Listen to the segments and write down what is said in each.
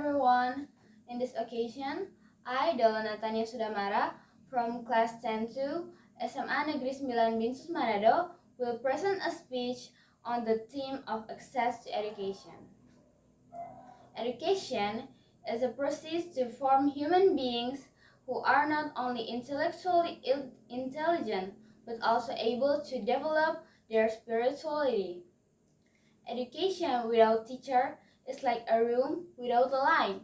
everyone. In this occasion, I, Dela Natania Sudamara, from Class 10-2 SMA Negeri 9 Binsus Manado, will present a speech on the theme of access to education. Education is a process to form human beings who are not only intellectually intelligent, but also able to develop their spirituality. Education without teacher is like a room without a light.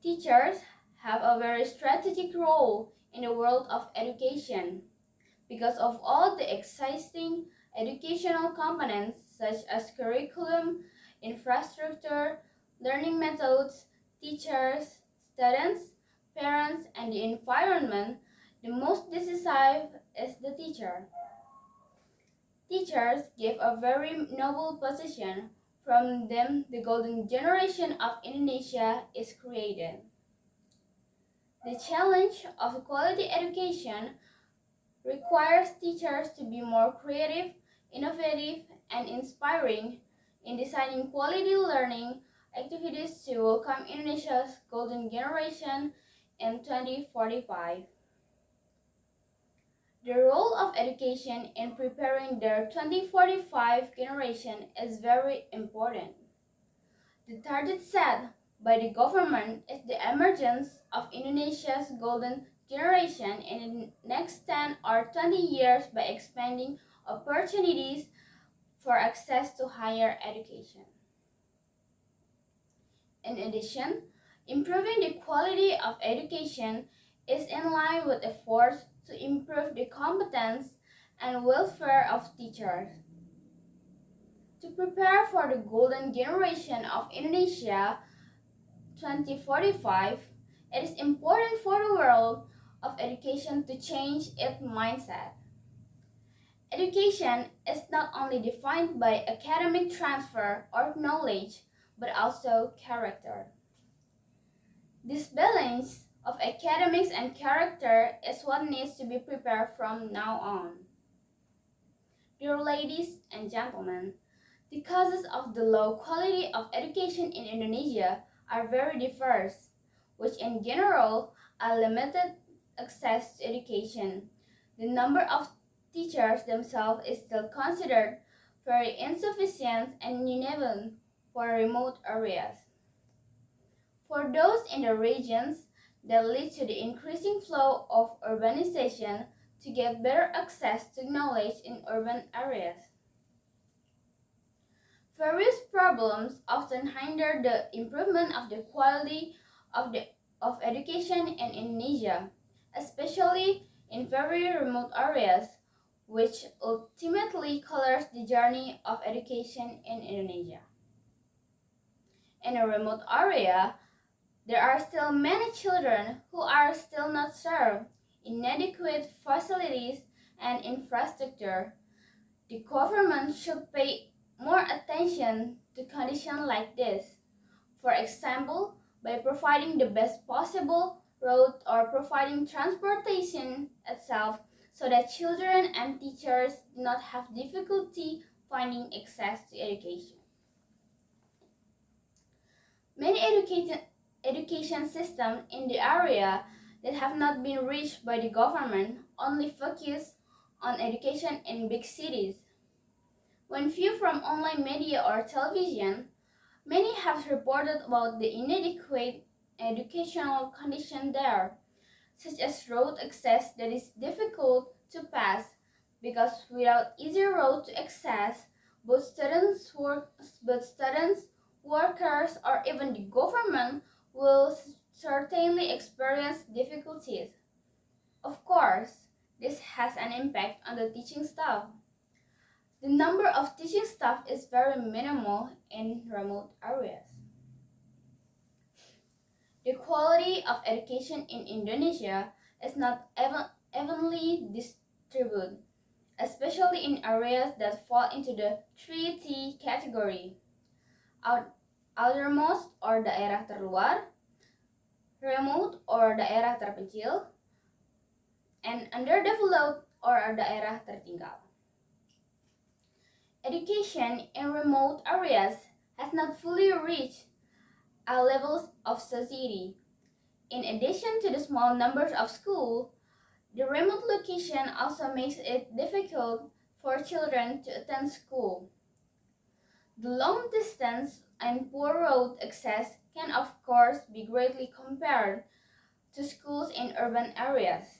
Teachers have a very strategic role in the world of education because of all the existing educational components such as curriculum, infrastructure, learning methods, teachers, students, parents, and the environment. The most decisive is the teacher. Teachers give a very noble position. From them, the golden generation of Indonesia is created. The challenge of quality education requires teachers to be more creative, innovative, and inspiring in designing quality learning activities to welcome Indonesia's golden generation in 2045. The role of education in preparing their 2045 generation is very important. The target set by the government is the emergence of Indonesia's golden generation in the next 10 or 20 years by expanding opportunities for access to higher education. In addition, improving the quality of education is in line with efforts to improve the competence and welfare of teachers. To prepare for the golden generation of Indonesia 2045, it is important for the world of education to change its mindset. Education is not only defined by academic transfer or knowledge, but also character. This balance of academics and character is what needs to be prepared from now on. Dear ladies and gentlemen, the causes of the low quality of education in Indonesia are very diverse, which in general are limited access to education. The number of teachers themselves is still considered very insufficient and uneven for remote areas. For those in the regions that lead to the increasing flow of urbanization to get better access to knowledge in urban areas. Various problems often hinder the improvement of the quality of education in Indonesia, especially in very remote areas, which ultimately colors the journey of education in Indonesia. In a remote area, there are still many children who are still not served, inadequate facilities and infrastructure. The government should pay more attention to conditions like this. For example, by providing the best possible road or providing transportation itself so that children and teachers do not have difficulty finding access to education. Many education systems in the area that have not been reached by the government only focus on education in big cities. When viewed from online media or television, many have reported about the inadequate educational condition there, such as road access that is difficult to pass because without easy road to access, both students, workers, or even the government will certainly experience difficulties. Of course, this has an impact on the teaching staff. The number of teaching staff is very minimal in remote areas. The quality of education in Indonesia is not evenly distributed, especially in areas that fall into the 3T category: outermost or daerah terluar, remote or daerah terpencil, and underdeveloped or daerah tertinggal. Education in remote areas has not fully reached all levels of society. In addition to the small numbers of schools, the remote location also makes it difficult for children to attend school. The long distance and poor road access can of course be greatly compared to schools in urban areas.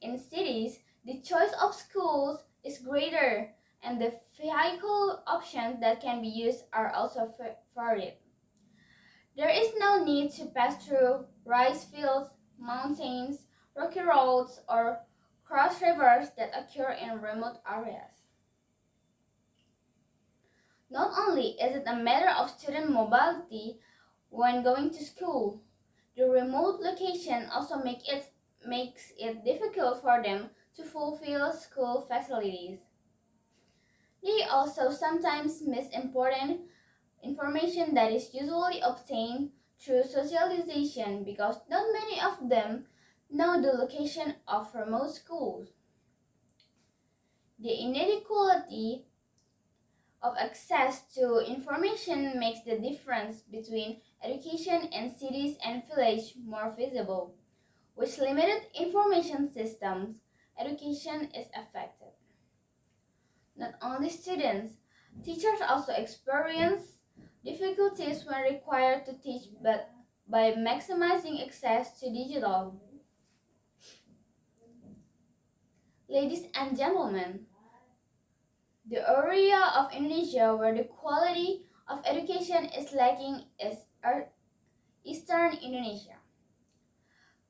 In cities, the choice of schools is greater and the vehicle options that can be used are also varied. There is no need to pass through rice fields, mountains, rocky roads, or cross rivers that occur in remote areas. Not only is it a matter of student mobility when going to school, the remote location also makes it difficult for them to fulfill school facilities. They also sometimes miss important information that is usually obtained through socialization because not many of them know the location of remote schools. The inequality of access to information makes the difference between education in cities and villages more visible. With limited information systems, education is affected. Not only students, teachers also experience difficulties when required to teach but by maximizing access to digital. Ladies and gentlemen, the area of Indonesia where the quality of education is lacking is Eastern Indonesia.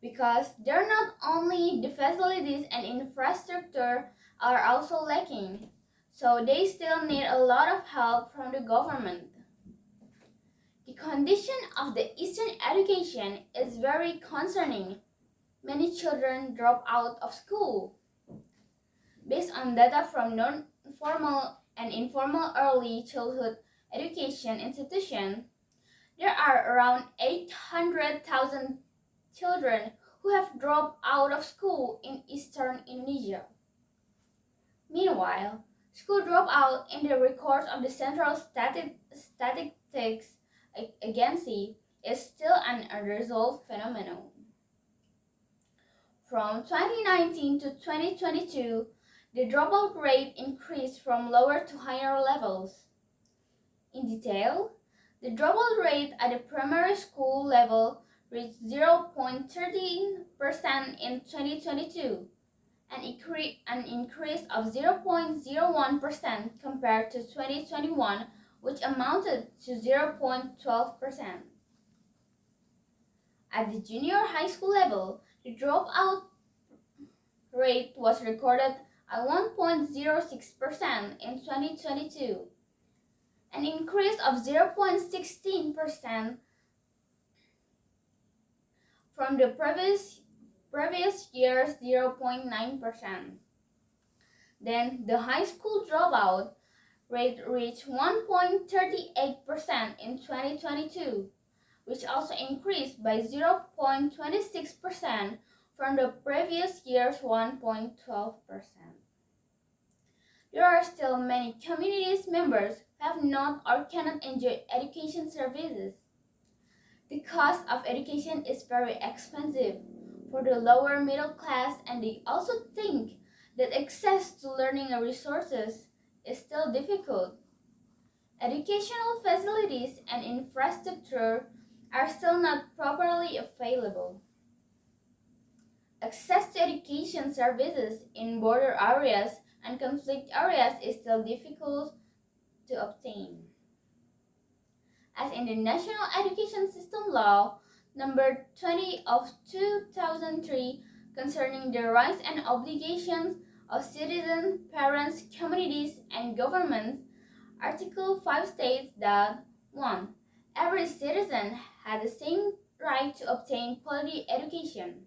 Because there not only the facilities and infrastructure are also lacking, so they still need a lot of help from the government. The condition of the Eastern education is very concerning. Many children drop out of school. Based on data from non-formal and informal early childhood education institutions, there are around 800,000 children who have dropped out of school in Eastern Indonesia. Meanwhile, school dropout in the records of the Central Statistics Agency is still an unresolved phenomenon. From 2019 to 2022, the dropout rate increased from lower to higher levels. In detail, the dropout rate at the primary school level reached 0.13% in 2022, an increase of 0.01% compared to 2021, which amounted to 0.12%. At the junior high school level, the dropout rate was recorded at 1.06% in 2022, an increase of 0.16% from the previous year's 0.9%. Then the high school dropout rate reached 1.38% in 2022, which also increased by 0.26% from the previous year's 1.12%. There are still many community members who have not or cannot enjoy education services. The cost of education is very expensive for the lower middle class, and they also think that access to learning resources is still difficult. Educational facilities and infrastructure are still not properly available. Access to education services in border areas and conflict areas is still difficult to obtain. As in the National Education System Law number 20 of 2003 concerning the rights and obligations of citizens, parents, communities, and governments, Article 5 states that 1. Every citizen has the same right to obtain quality education.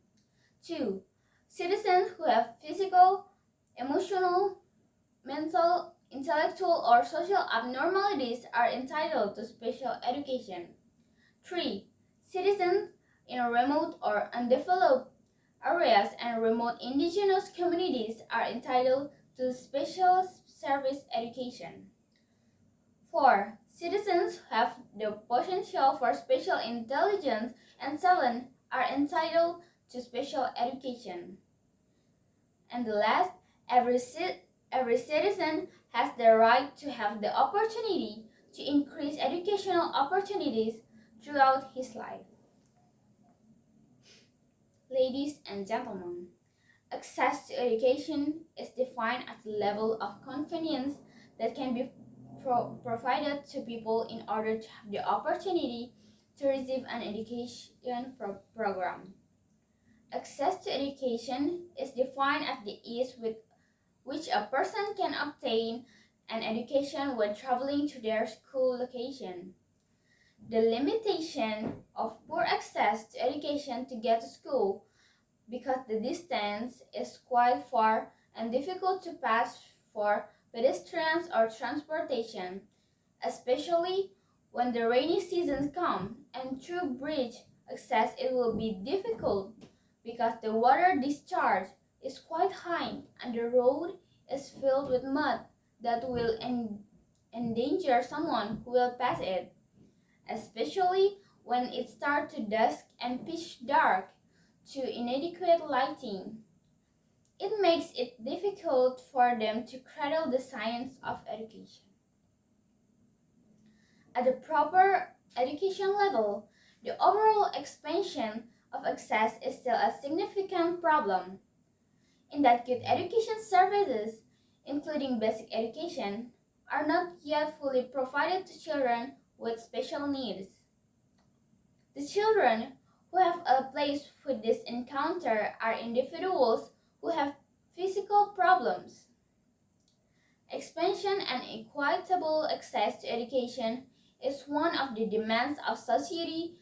2. Citizens who have physical, emotional, mental, intellectual, or social abnormalities are entitled to special education. 3. Citizens in remote or undeveloped areas and remote indigenous communities are entitled to special service education. 4. Citizens who have the potential for special intelligence and talent are entitled to special education. And the last, every citizen has the right to have the opportunity to increase educational opportunities throughout his life. Ladies and gentlemen, access to education is defined as the level of convenience that can be provided to people in order to have the opportunity to receive an education program. Access to education is defined as the ease with which a person can obtain an education when traveling to their school location. The limitation of poor access to education to get to school because the distance is quite far and difficult to pass for pedestrians or transportation, especially when the rainy seasons come and through bridge access it will be difficult because the water discharge is quite high and the road is filled with mud that will endanger someone who will pass it, especially when it starts to dusk and pitch dark to inadequate lighting. It makes it difficult for them to cradle the science of education. At the proper education level, the overall expansion of access is still a significant problem, in that good education services, including basic education, are not yet fully provided to children with special needs. The children who have a place with this encounter are individuals who have physical problems. Expansion and equitable access to education is one of the demands of society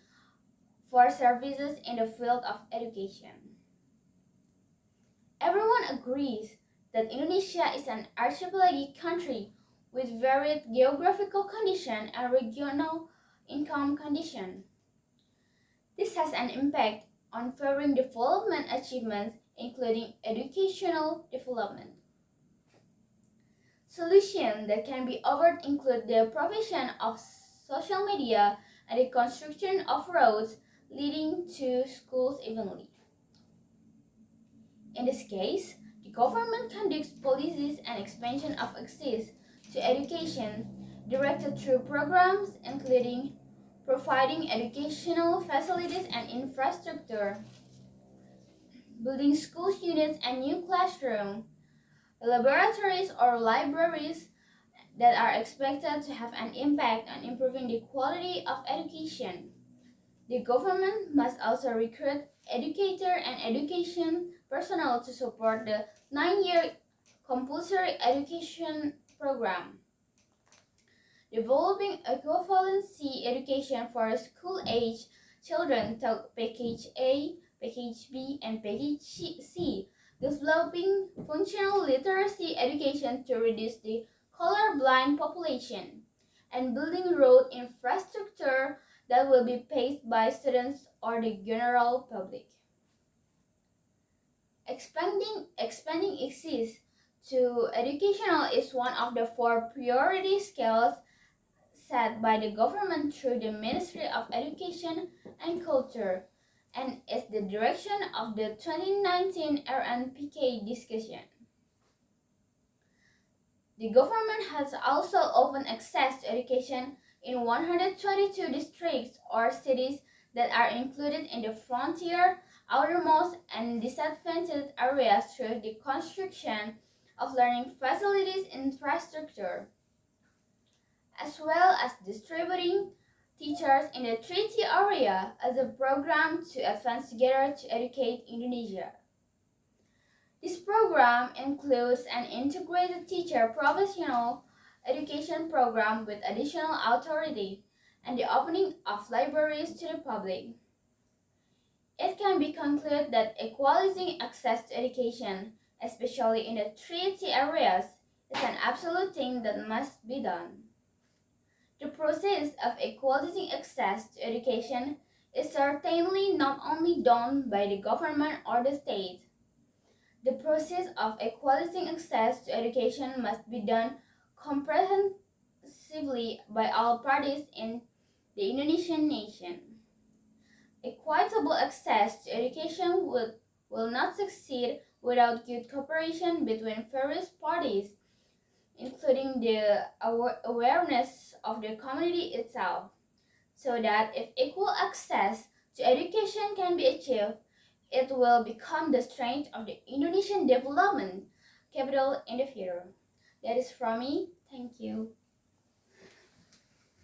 for services in the field of education. Everyone agrees that Indonesia is an archipelagic country with varied geographical conditions and regional income conditions. This has an impact on furthering development achievements, including educational development. Solutions that can be offered include the provision of social media and the construction of roads leading to schools evenly. In this case, the government conducts policies and expansion of access to education directed through programs including providing educational facilities and infrastructure, building school units and new classrooms, laboratories or libraries that are expected to have an impact on improving the quality of education. The government must also recruit educator and education personnel to support the 9-year compulsory education program. Developing equivalency education for school-age children to Package A, Package B, and Package C. Developing functional literacy education to reduce the colorblind population. And building road infrastructure that will be paid by students or the general public. Expanding access to educational is one of the 4 priority scales set by the government through the Ministry of Education and Culture and is the direction of the 2019 RNPK discussion. The government has also opened access to education in 122 districts or cities that are included in the frontier, outermost, and disadvantaged areas through the construction of learning facilities infrastructure, as well as distributing teachers in the treaty area as a program to advance together to educate Indonesia. This program includes an integrated teacher professional education program with additional authority and the opening of libraries to the public. It can be concluded that equalizing access to education, especially in the treaty areas, is an absolute thing that must be done. The process of equalizing access to education is certainly not only done by the government or the state. The process of equalizing access to education must be done comprehensively inclusively by all parties in the Indonesian nation. Equitable access to education will not succeed without good cooperation between various parties, including the awareness of the community itself, so that if equal access to education can be achieved, it will become the strength of the Indonesian development capital in the future. That is from me. Thank you.